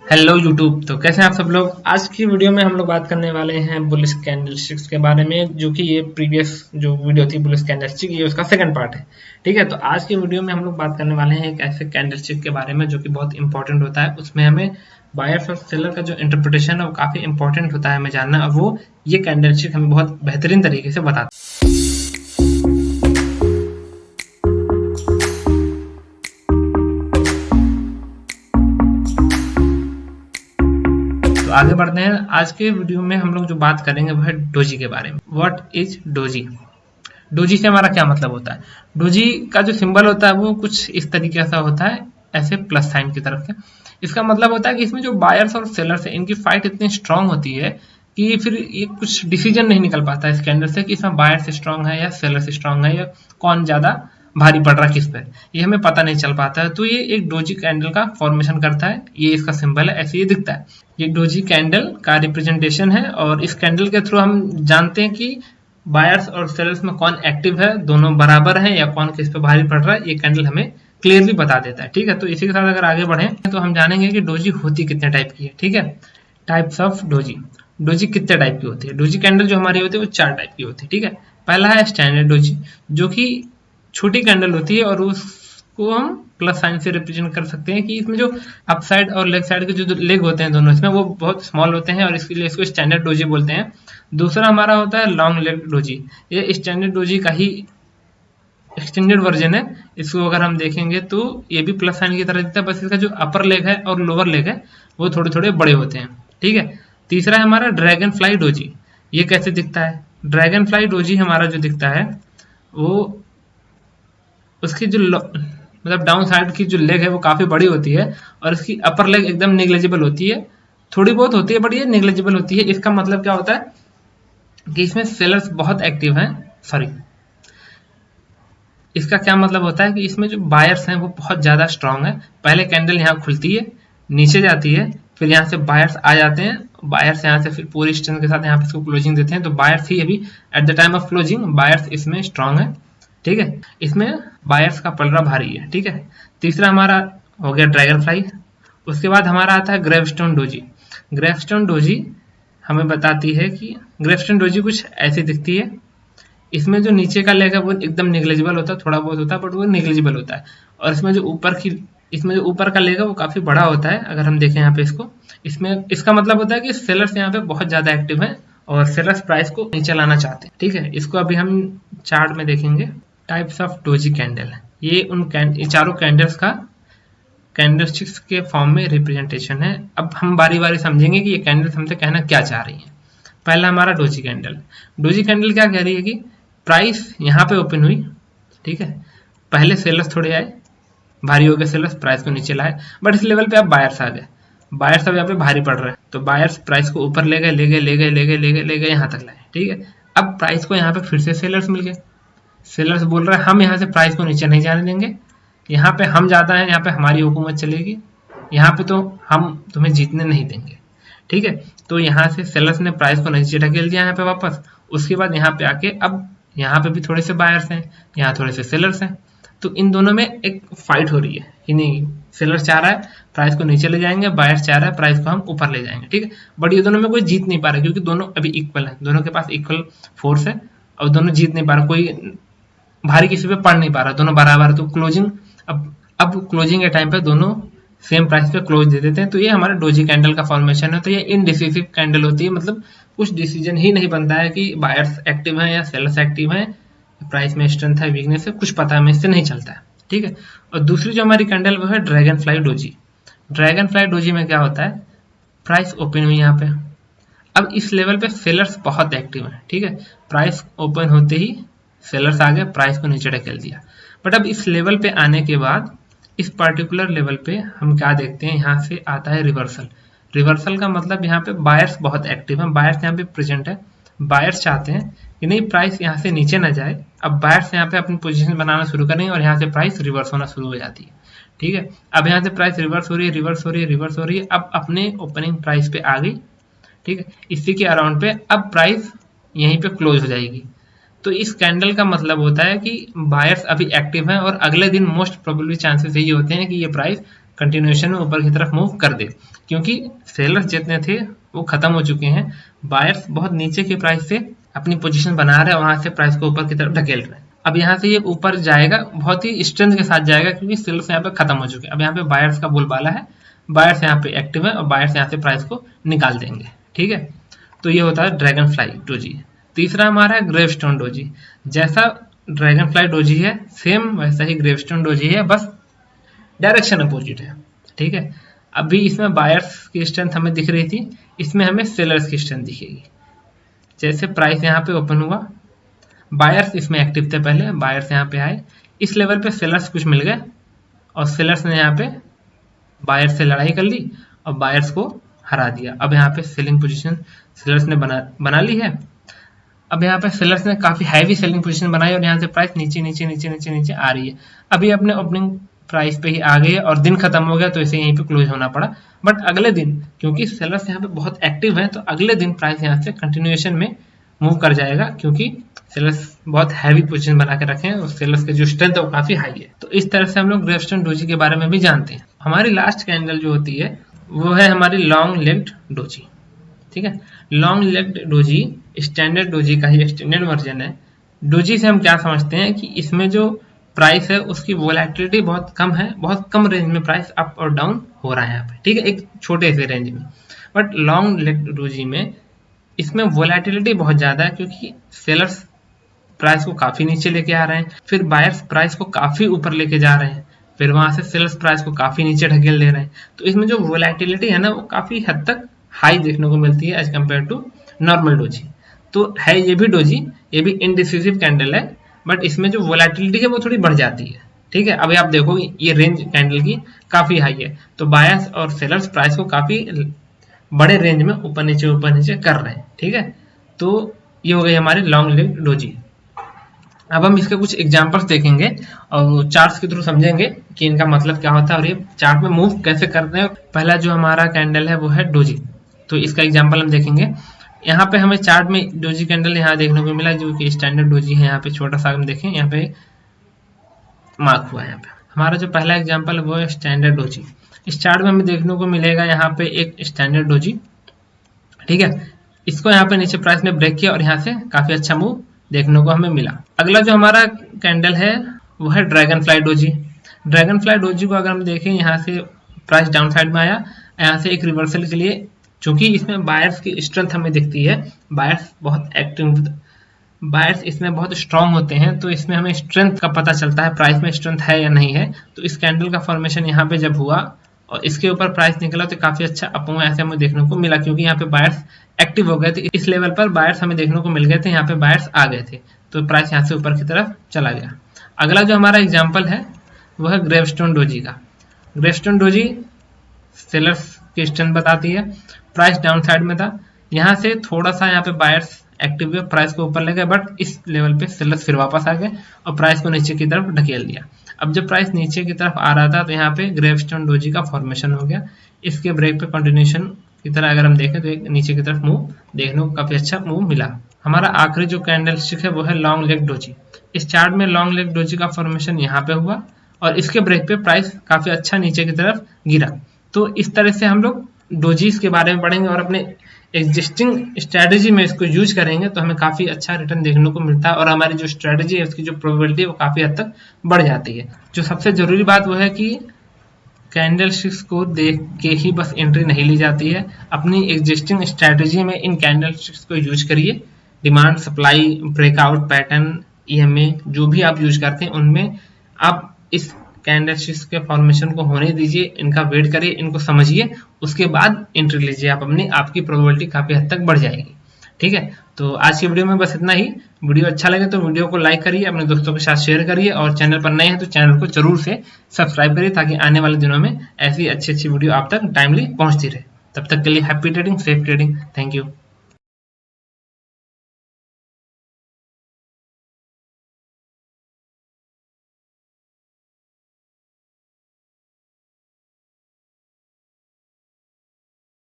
Hello YouTube. तो कैसे हैं आप सब लोग। आज की वीडियो में हम लोग बात करने वाले हैं बुलिश कैंडलस्टिक्स के बारे में, जो कि ये प्रीवियस जो वीडियो थी बुलिश कैंडलस्टिक, ये उसका सेकंड पार्ट है। ठीक है, तो आज की वीडियो में हम लोग बात करने वाले हैं एक ऐसे कैंडलस्टिक के बारे में जो कि बहुत इंपॉर्टेंट होता है। उसमें हमें बायर्स और सेलर का जो इंटरप्रिटेशन है वो काफी इंपॉर्टेंट होता है हमें जानना, और वो ये कैंडलस्टिक हमें बहुत बेहतरीन तरीके से बताता है। तो आगे बढ़ते हैं। आज के वीडियो में हम लोग जो बात करेंगे वो है डोजी के बारे में। What is doji? डोजी से हमारा क्या मतलब होता है? डोजी का जो सिंबल होता है वो कुछ इस तरीके से होता है, ऐसे प्लस साइन की तरफ से। इसका मतलब होता है कि इसमें जो बायर्स और सेलर्स है इनकी फाइट इतनी स्ट्रांग होती है कि फिर ये कुछ डिसीजन नहीं निकल पाता है इसके अंदर से कि इसमें बायर से स्ट्रांग है या सेलर से स्ट्रांग है, या कौन ज्यादा भारी पड़ रहा है किस पे, ये हमें पता नहीं चल पाता है। तो ये एक डोजी कैंडल का फॉर्मेशन करता है, ये इसका सिंबल है, ऐसे ये दिखता है। ये डोजी कैंडल का रिप्रेजेंटेशन है, और इस कैंडल के थ्रू हम जानते हैं कि बायर्स और सेलर्स में कौन एक्टिव है, दोनों बराबर हैं, या कौन किस पे भारी पड़ रहा है, ये कैंडल हमें क्लियरली बता देता है। ठीक है, तो इसी के साथ अगर आगे बढ़े तो हम जानेंगे कि डोजी होती कितने टाइप की है। ठीक है, टाइप्स ऑफ डोजी। डोजी कितने टाइप की होती है? डोजी कैंडल जो हमारी होती है वो 4 टाइप की होती है। ठीक है, पहला है स्टैंडर्ड डोजी, जो कि छोटी कैंडल होती है, और उसको हम प्लस साइन से रिप्रेजेंट कर सकते हैं कि इसमें जो अप साइड और लेग साइड के जो लेग होते हैं दोनों, इसमें वो बहुत स्मॉल होते हैं, और इसके लिए इसको स्टैंडर्ड डोजी बोलते हैं। दूसरा हमारा होता है लॉन्ग लेग डोजी। ये स्टैंडर्ड डोजी का ही एक्सटेंडेड वर्जन है। इसको अगर हम देखेंगे तो ये भी प्लस साइन की तरह दिखता है, बस इसका जो अपर लेग है और लोअर लेग है वो थोड़े थोड़े बड़े होते हैं। ठीक है, तीसरा है हमारा ड्रैगन फ्लाई डोजी। ये कैसे दिखता है? ड्रैगन फ्लाई डोजी हमारा जो दिखता है वो उसकी जो मतलब डाउन साइड की जो लेग है वो काफी बड़ी होती है, और इसकी अपर लेग एकदम निग्लेजिबल होती है, थोड़ी बहुत होती है बट ये निग्लेजिबल होती है। इसका मतलब क्या होता है कि इसमें सेलर्स बहुत एक्टिव हैं। सॉरी, इसका क्या मतलब होता है कि इसमें जो बायर्स हैं वो बहुत ज्यादा स्ट्रांग है। पहले कैंडल यहाँ खुलती है, नीचे जाती है, फिर यहाँ से बायर्स आ जाते हैं, बायर्स यहाँ से फिर पूरी स्ट्रेंथ के साथ यहाँ पे इसको क्लोजिंग देते हैं। तो बायर्स ही अभी at the time of closing buyers इसमें स्ट्रांग है। ठीक है, इसमें बायर्स का पलड़ा भारी है। ठीक है, तीसरा हमारा हो गया ड्रैगन फ्लाई। उसके बाद हमारा आता है ग्रेवस्टोन डोजी। ग्रेवस्टोन डोजी हमें बताती है कि ग्रेवस्टोन डोजी कुछ ऐसी दिखती है। इसमें जो नीचे का लेग है वो एकदम निग्लेजिबल होता है, थोड़ा बहुत होता है बट वो निग्लेजिबल होता है, और इसमें जो ऊपर का लेग है वो काफी बड़ा होता है। अगर हम देखें यहाँ पे इसको, इसमें इसका मतलब होता है कि सेलर्स यहाँ पे बहुत ज्यादा एक्टिव हैं, और सेलर्स प्राइस को नीचे लाना चाहते हैं। ठीक है, इसको अभी हम चार्ट में देखेंगे। टाइप्स ऑफ डोजी कैंडल, ये चारों कैंडल्स का कैंडलस्टिक्स के फॉर्म में रिप्रेजेंटेशन है। अब हम बारी बारी समझेंगे कि ये कैंडल्स हमसे कहना क्या चाह रही है। पहला हमारा डोजी कैंडल। डोजी कैंडल क्या कह रही है कि प्राइस यहाँ पे ओपन हुई, ठीक है, पहले सेलर्स थोड़े आए, भारी हो गए सेलर्स, प्राइस को नीचे लाए, बट इस लेवल पे अब बायर्स आ गए, बायर्स अब यहाँ पे भारी पड़ रहे हैं, तो बायर्स प्राइस को ऊपर ले गए ले गए ले गए ले गए ले गए ले गए यहाँ तक लाए। ठीक है, अब प्राइस को यहाँ पे फिर से सेलर्स मिल गए, सेलर्स बोल रहे हैं हम यहाँ से प्राइस को नीचे नहीं जाने देंगे, यहाँ पे हम ज्यादा हैं, यहाँ पे हमारी हुकूमत चलेगी, यहाँ पे तो हम तुम्हें जीतने नहीं देंगे। ठीक है, तो यहाँ से सेलर्स ने प्राइस को नीचे ढकेल दिया यहाँ पे वापस। उसके बाद यहाँ पे आके अब यहाँ पे भी थोड़े से बायर्स हैं, यहाँ थोड़े से सेलर्स हैं, तो इन दोनों में एक फाइट हो रही है कि नहीं, सेलर्स चाह रहा है प्राइस को नीचे ले जाएंगे, बायर्स चाह रहा है प्राइस को हम ऊपर ले जाएंगे। ठीक है, बट ये दोनों में कोई जीत नहीं पा रहा, क्योंकि दोनों अभी इक्वल है, दोनों के पास इक्वल फोर्स है, और दोनों जीत नहीं पा रहा, कोई भारी किसी पे पड़ नहीं पा रहा, दोनों बराबर। तो क्लोजिंग अब क्लोजिंग के टाइम पे दोनों सेम प्राइस पे क्लोज दे देते हैं। तो ये हमारा डोजी कैंडल का फॉर्मेशन है। तो ये इनडिसिसिव कैंडल होती है, मतलब कुछ डिसीजन ही नहीं बनता है कि बायर्स एक्टिव हैं या सेलर्स एक्टिव हैं, प्राइस में स्ट्रेंथ है वीकनेस है कुछ पता हमें इससे नहीं चलता है। ठीक है, और दूसरी जो हमारी कैंडल वो है dragon fly doji. Dragon fly doji में क्या होता है, प्राइस ओपन हुई यहाँ पे, अब इस लेवल पे सेलर्स बहुत एक्टिव हैं। ठीक है, प्राइस ओपन होते ही सेलर्स आ गए, प्राइस को नीचे ढकेल दिया, बट अब इस लेवल पे आने के बाद इस पर्टिकुलर लेवल पे हम क्या देखते हैं, यहाँ से आता है रिवर्सल। रिवर्सल का मतलब यहाँ पे बायर्स बहुत एक्टिव हैं, बायर्स यहाँ पे प्रेजेंट है, बायर्स चाहते हैं कि नहीं प्राइस यहाँ से नीचे ना जाए। अब बायर्स यहाँ पे अपनी पोजीशन बनाना शुरू करेंगे, और यहाँ से प्राइस रिवर्स होना शुरू हो जाती है। ठीक है, अब यहाँ से प्राइस रिवर्स हो रही है, रिवर्स हो रही है, रिवर्स हो रही है, अब अपने ओपनिंग प्राइस पे आ गई। ठीक है, इसी के अराउंड पे अब प्राइस यहीं पे क्लोज हो जाएगी। तो इस कैंडल का मतलब होता है कि बायर्स अभी एक्टिव हैं, और अगले दिन मोस्ट प्रोबेबली चांसेस यही होते हैं कि ये प्राइस कंटिन्यूएशन में ऊपर की तरफ मूव कर दे, क्योंकि सेलर्स जितने थे वो खत्म हो चुके हैं, बायर्स बहुत नीचे की प्राइस से अपनी पोजीशन बना रहे हैं, वहां से प्राइस को ऊपर की तरफ ढकेल रहे हैं। अब यहाँ से ये ऊपर जाएगा, बहुत ही स्ट्रेंथ के साथ जाएगा, क्योंकि सेलर्स यहाँ पे खत्म हो चुके हैं। अब यहाँ पे बायर्स का बोलबाला है, बायर्स यहाँ पे एक्टिव है और बायर्स यहाँ से प्राइस को निकाल देंगे। ठीक है, तो ये होता है ड्रैगन फ्लाई डोजी। तीसरा हमारा है ग्रेवस्टोन डोजी। जैसा ड्रैगन फ्लाई डोजी है सेम वैसा ही ग्रेवस्टोन डोजी है, बस डायरेक्शन अपोजिट है। ठीक है, अभी इसमें बायर्स की स्ट्रेंथ हमें दिख रही थी, इसमें हमें सेलर्स की स्ट्रेंथ दिखेगी। जैसे प्राइस यहाँ पे ओपन हुआ, बायर्स इसमें एक्टिव थे पहले, बायर्स यहाँ पे आए, इस लेवल पे सेलर्स कुछ मिल गए और सेलर्स ने यहाँ पे बायर्स से लड़ाई कर ली और बायर्स को हरा दिया। अब यहाँ पे सेलिंग पोजीशन सेलर्स ने बना ली है। अब यहाँ पे सेलर्स ने काफी हैवी सेलिंग पोजीशन बनाई और यहाँ से प्राइस नीचे नीचे नीचे नीचे नीचे आ रही है। अभी अपने ओपनिंग प्राइस पे ही आ गई है और दिन खत्म हो गया, तो इसे यहीं पे क्लोज होना पड़ा। बट अगले दिन क्योंकि सेलर्स यहाँ पे बहुत एक्टिव है, तो अगले दिन प्राइस यहाँ से कंटिन्यूएशन में मूव कर जाएगा, क्योंकि सेलर्स बहुत हैवी पोजीशन बना के रखे हैं और सेलर्स के जो स्ट्रेंथ है वो काफी हाई है। तो इस तरह से हम लोग ग्रेवस्टोन डोजी के बारे में भी जानते हैं। हमारी लास्ट कैंडल जो होती है वो है हमारी लॉन्ग लेग्ड डोजी। ठीक है, long legged doji standard doji का ही एक्सटेंडेड वर्जन है। डोजी से हम क्या समझते हैं कि इसमें जो प्राइस है उसकी वोलेटिलिटी बहुत कम है, बहुत कम रेंज में प्राइस अप और डाउन हो रहा है यहाँ पे। ठीक है, एक छोटे से रेंज में। बट लॉन्ग लेग्ड डोजी में इसमें वोलेटिलिटी बहुत ज्यादा है, क्योंकि सेलर्स प्राइस को काफी नीचे लेके आ रहे हैं, फिर बायर्स प्राइस को काफी ऊपर लेके जा रहे हैं, फिर वहां से सेलर्स प्राइस को काफी नीचे ढकेल दे रहे हैं। तो इसमें जो वोलेटिलिटी है ना वो काफी हद तक हाई देखने को मिलती है as compare to normal doji. तो है ये भी डोजी, ये भी इनडिसिसिव कैंडल है, बट इसमें जो वोलेटिलिटी है वो थोड़ी बढ़ जाती है। ठीक है, अभी आप देखो ये रेंज कैंडल की काफी हाई है, तो बायर्स और सेलर्स प्राइस को काफी बड़े रेंज में ऊपर नीचे कर रहे हैं। ठीक है, तो ये हो गई हमारी लॉन्ग लेग डोजी। अब हम इसके कुछ एग्जांपल्स देखेंगे और चार्ट्स के थ्रू समझेंगे कि इनका मतलब क्या होता है और ये चार्ट में मूव कैसे करते हैं। पहला जो हमारा कैंडल है वो है डोजी, तो इसका एग्जांपल हम देखेंगे। यहाँ पे हमें चार्ट में डोजी कैंडल यहाँ देखने को मिला, जो कि स्टैंडर्ड डोजी है। यहाँ पे छोटा सा हम देखें, यहाँ पे मार्क हुआ है। यहाँ पे हमारा जो पहला एग्जाम्पल है वो है स्टैंडर्ड डोजी। इस चार्ट में हमें देखने को मिलेगा यहाँ पे एक स्टैंडर्ड डोजी। ठीक है, इसको यहाँ पे नीचे प्राइस ने ब्रेक किया और यहाँ से काफी अच्छा मूव देखने को हमें मिला। अगला जो हमारा कैंडल है वो है dragon fly doji. Dragon fly doji को अगर हम देखें, यहाँ से प्राइस डाउन साइड में आया, यहाँ से एक रिवर्सल के लिए, चूंकि इसमें बायर्स की स्ट्रेंथ हमें दिखती है, बायर्स बहुत एक्टिव, बायर्स इसमें बहुत स्ट्रांग होते हैं, तो इसमें हमें स्ट्रेंथ का पता चलता है, प्राइस में स्ट्रेंथ है या नहीं है। तो इस कैंडल का फॉर्मेशन यहाँ पे जब हुआ और इसके ऊपर प्राइस निकला तो काफी अच्छा अपमूव ऐसे हमें देखने को मिला, क्योंकि यहाँ पे बायर्स एक्टिव हो गए थे। इस लेवल पर बायर्स हमें देखने को मिल गए थे, यहाँ पे बायर्स आ गए थे, तो प्राइस यहाँ से ऊपर की तरफ चला गया। अगला जो हमारा एग्जाम्पल है वो है ग्रेवस्टोन डोजी का। ग्रेवस्टोन डोजी सेलर्स की स्ट्रेंथ बताती है, प्राइस डाउन साइड में था, यहाँ से थोड़ा सा यहाँ पे बायर्स एक्टिव हुए, प्राइस को ऊपर ले गए, बट इस लेवल पे सेलर्स फिर वापस आ गए और प्राइस को नीचे की तरफ ढकेल दिया। अब जब प्राइस नीचे की तरफ आ रहा था तो यहाँ पे ग्रेवस्टोन डोजी का फॉर्मेशन हो गया। इसके ब्रेक पे कंटिन्यूएशन की तरह अगर हम देखें तो एक नीचे की तरफ मूव देखने को काफी अच्छा मूव मिला। हमारा आखिरी जो कैंडल स्टिक है वो है लॉन्ग लेग डोजी। इस चार्ट में लॉन्ग लेग डोजी का फॉर्मेशन यहाँ पे हुआ और इसके ब्रेक पे प्राइस काफी अच्छा नीचे की तरफ गिरा। तो इस तरह से हम लोग डोजीज के बारे में पढ़ेंगे और अपने एग्जिस्टिंग स्ट्रेटेजी में इसको यूज करेंगे तो हमें काफी अच्छा रिटर्न देखने को मिलता है और हमारी जो स्ट्रेटेजी है उसकी जो प्रोबेबिलिटी है वो काफी हद तक बढ़ जाती है। जो सबसे जरूरी बात वो है कि कैंडल स्टिक्स को देख के ही बस एंट्री नहीं ली जाती है, अपनी एग्जिस्टिंग स्ट्रेटेजी में इन कैंडल स्टिक्स को यूज करिए। Demand, supply, breakout pattern, EMA जो भी आप यूज करते हैं उनमें आप इस कैंडल स्टिक्स के फॉर्मेशन को होने दीजिए, इनका वेट करिए, इनको समझिए, उसके बाद एंट्री लीजिए आप अपनी, आपकी प्रोबेबिलिटी काफी हद तक बढ़ जाएगी। ठीक है, तो आज की वीडियो में बस इतना ही। वीडियो अच्छा लगे तो वीडियो को लाइक करिए, अपने दोस्तों के साथ शेयर करिए और चैनल पर नए हैं तो चैनल को जरूर से सब्सक्राइब करिए ताकि आने वाले दिनों में ऐसी अच्छी वीडियो आप तक टाइमली पहुंचती रहे। तब तक के लिए happy trading, safe trading. Thank you.